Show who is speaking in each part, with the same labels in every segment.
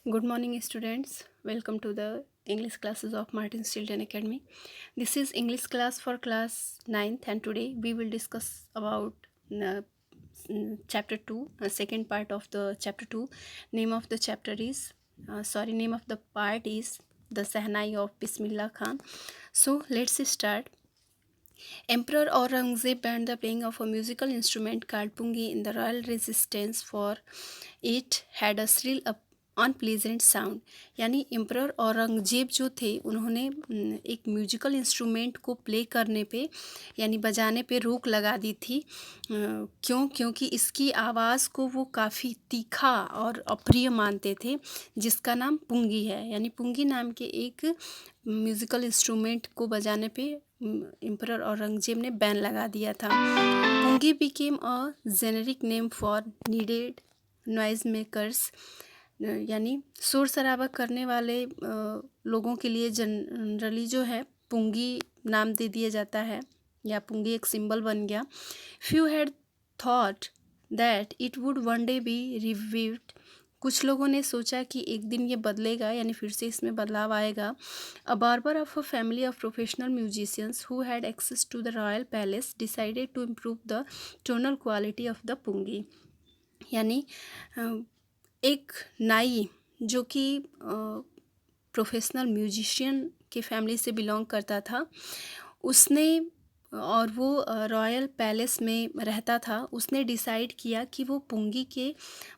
Speaker 1: Good morning, students. Welcome to the English classes of Martin's Children Academy. This is English class for class 9th, and today we will discuss about chapter 2, second part of the chapter 2. Name of the chapter is, name of the part is The Sahnai of Bismillah Khan. So let's start. Emperor Aurangzeb banned the playing of a musical instrument called pungi in the royal resistance for it had a shrill unpleasant sound. यानी emperor Aurangzeb जो थे उन्होंने एक musical instrument को play करने पे यानी बजाने पे रोक लगा दी थी। क्योंकि इसकी आवाज़ को वो काफ़ी तीखा और अप्रिय मानते थे, जिसका नाम पुंगी है। यानी पुंगी नाम के एक म्यूजिकल इंस्ट्रूमेंट को बजाने पे एम्परर औरंगजेब ने बैन लगा दिया था। Pungi became a generic name for needed noise makers, यानी शोर शराबा करने वाले लोगों के लिए जनरली जो है पुंगी नाम दे दिया जाता है, या पुंगी एक सिंबल बन गया। Few had thought that it would one day be revived, कुछ लोगों ने सोचा कि एक दिन ये बदलेगा, यानी फिर से इसमें बदलाव आएगा। A barber of a family of professional musicians who had access to the royal palace decided to improve the tonal quality of the pungi. यानी एक नाई जो कि प्रोफेशनल म्यूजिशियन के फैमिली से बिलोंग करता था, उसने और वो रॉयल पैलेस में रहता था, उसने डिसाइड किया कि वो पुंगी के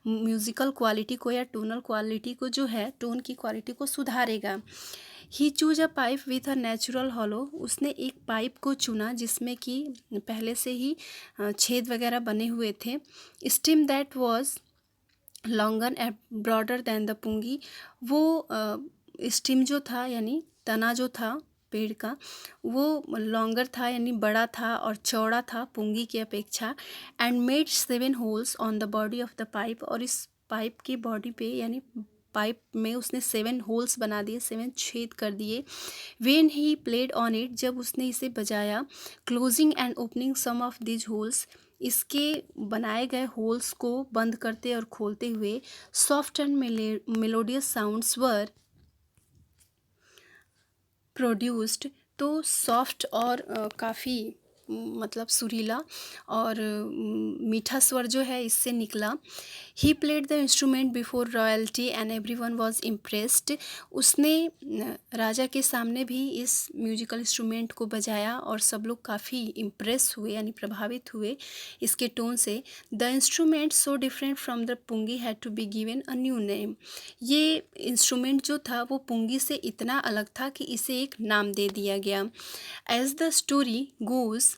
Speaker 1: म्यूज़िकल क्वालिटी को या टोनल क्वालिटी को जो है टोन की क्वालिटी को सुधारेगा। He choose a pipe with a natural hollow, उसने एक पाइप को चुना जिसमें कि पहले से ही छेद वगैरह बने हुए थे। Stem that was longer and broader than the pungi, वो स्टिम जो था यानी तना जो था पेड़ का वो लॉन्गर था यानी बड़ा था और चौड़ा था पुंगी की अपेक्षा। And made 7 holes on the body of the pipe, और इस पाइप की बॉडी पे यानी पाइप में उसने 7 होल्स बना दिए, 7 छेद कर दिए। When he played on it, जब उसने इसे बजाया, closing and opening some of these holes, इसके बनाए गए होल्स को बंद करते और खोलते हुए soft and melodious sounds were produced, तो सॉफ्ट और काफ़ी मतलब सुरीला और मीठा स्वर जो है इससे निकला। He played the instrument before royalty and everyone was impressed, उसने राजा के सामने भी इस म्यूजिकल इंस्ट्रूमेंट को बजाया और सब लोग काफ़ी इम्प्रेस हुए यानी प्रभावित हुए इसके टोन से। The instrument so different from the pungi had to be given a new name, ये इंस्ट्रूमेंट जो था वो पुंगी से इतना अलग था कि इसे एक नाम दे दिया गया। एज द स्टोरी गोज,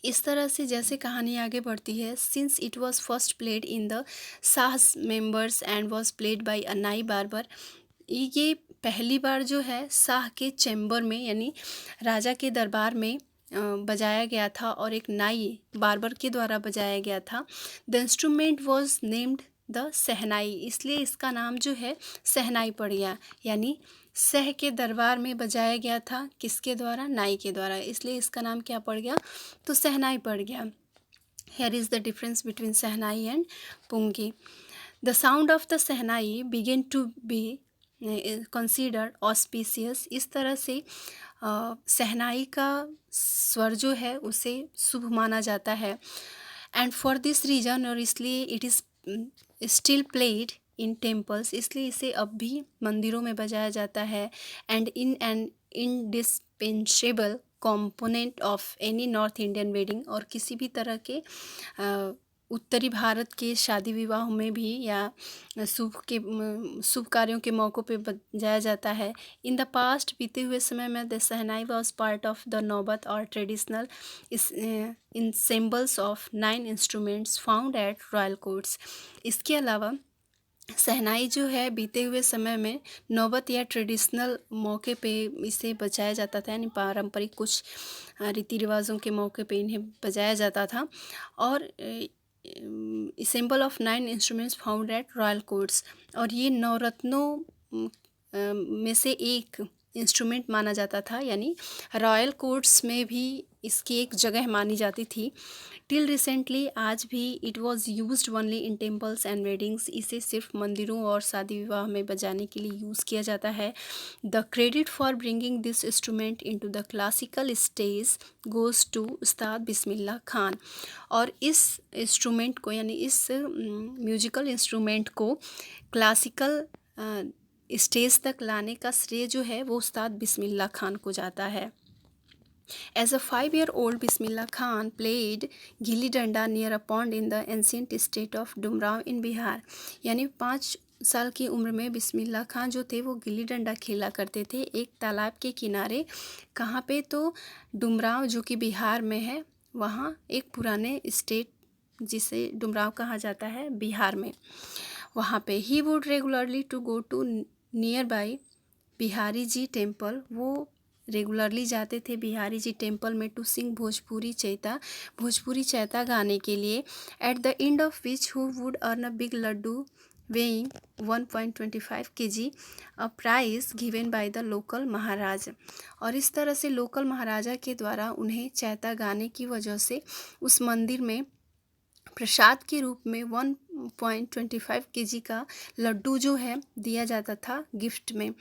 Speaker 1: इस तरह से जैसे कहानी आगे बढ़ती है, since it was first played in the Shah's members and was played by a nai barber, ये पहली बार जो है शाह के चैम्बर में यानी राजा के दरबार में बजाया गया था और एक नाई बार्बर के द्वारा बजाया गया था। The instrument was named the shehnai, इसलिए इसका नाम जो है सहनाई पड़ गया, यानी सह के दरबार में बजाया गया था किसके द्वारा, नाई के द्वारा, इसलिए इसका नाम क्या पड़ गया, तो सहनाई पड़ गया। Here is the difference between shehnai and pungi. The sound of the shehnai began to be considered auspicious, इस तरह से सहनाई का स्वर जो है उसे शुभ माना जाता है। एंड फॉर दिस रीज़न, और इसलिए it is still played in temples, इसलिए इसे अब भी मंदिरों में बजाया जाता है। And in an indispensable component of any north Indian wedding, और किसी भी तरह के उत्तरी भारत के शादी विवाह में भी या शुभ कार्यों के मौक़ों पे बजाया जाता है। इन द पास्ट, बीते हुए समय में, the shehnai was part of the naubat और traditional ensembles of 9 instruments found at royal courts. इसके अलावा सहनाई जो है बीते हुए समय में नौबत या ट्रेडिशनल मौके पे इसे बजाया जाता था, यानी पारंपरिक कुछ रीति रिवाजों के मौके पे इन्हें बजाया जाता था। और symbol of 9 instruments found at royal courts, और ये नवरत्नों में से एक इंस्ट्रूमेंट माना जाता था, यानी रॉयल कोर्ट्स में भी इसकी एक जगह मानी जाती थी। टिल रिसेंटली आज भी it was used only in temples and weddings. इसे सिर्फ मंदिरों और शादी विवाह में बजाने के लिए यूज़ किया जाता है। The credit for bringing this instrument into the classical stage goes to Ustad Bismillah Khan. और इस इंस्ट्रूमेंट को यानी इस म्यूजिकल इंस्ट्रूमेंट को क्लासिकल स्टेज तक लाने का श्रेय जो है वो उस्ताद बिस्मिल्लाह खान को जाता है। As a 5-year-old, Bismillah Khan played gilli danda near a pond in the ancient state of Dumraon in Bihar. यानी 5 साल की उम्र में बिस्मिल्लाह खान जो थे वो गिल्ली डंडा खेला करते थे एक तालाब के किनारे। कहाँ पे? तो डुमराव जो कि बिहार में है, वहाँ एक पुराने स्टेट जिसे डुमराव कहा जाता है बिहार में, वहाँ पे। He would regularly to go to nearby Bihari ji temple. वो रेगुलरली जाते थे बिहारी जी टेम्पल में टू सिंग भोजपुरी चैता गाने के लिए। At the end of which who would earn a big laddu weighing 1.25 kg, a prize given by the local Maharaj. और इस तरह से लोकल महाराजा के द्वारा उन्हें चैता गाने की वजह से उस मंदिर में प्रसाद के रूप में 1.25 kg का लड्डू जो है दिया जाता था गिफ्ट में।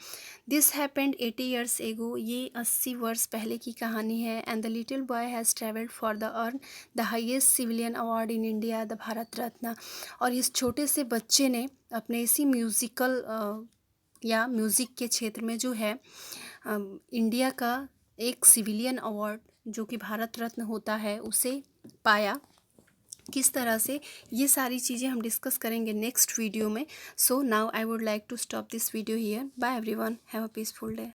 Speaker 1: दिस हैपेंड 80 years एगो। ये 80 वर्ष पहले की कहानी है। And the little boy has travelled for the earn the highest civilian award in India, the Bharat Ratna. और इस छोटे से बच्चे ने अपने इसी म्यूज़िकल या म्यूज़िक के क्षेत्र में जो है इंडिया का एक सिविलियन अवार्ड जो कि भारत रत्न होता है उसे पाया। किस तरह से, ये सारी चीज़ें हम डिस्कस करेंगे नेक्स्ट वीडियो में। So now I would like to stop this video here. Bye everyone, have a peaceful day.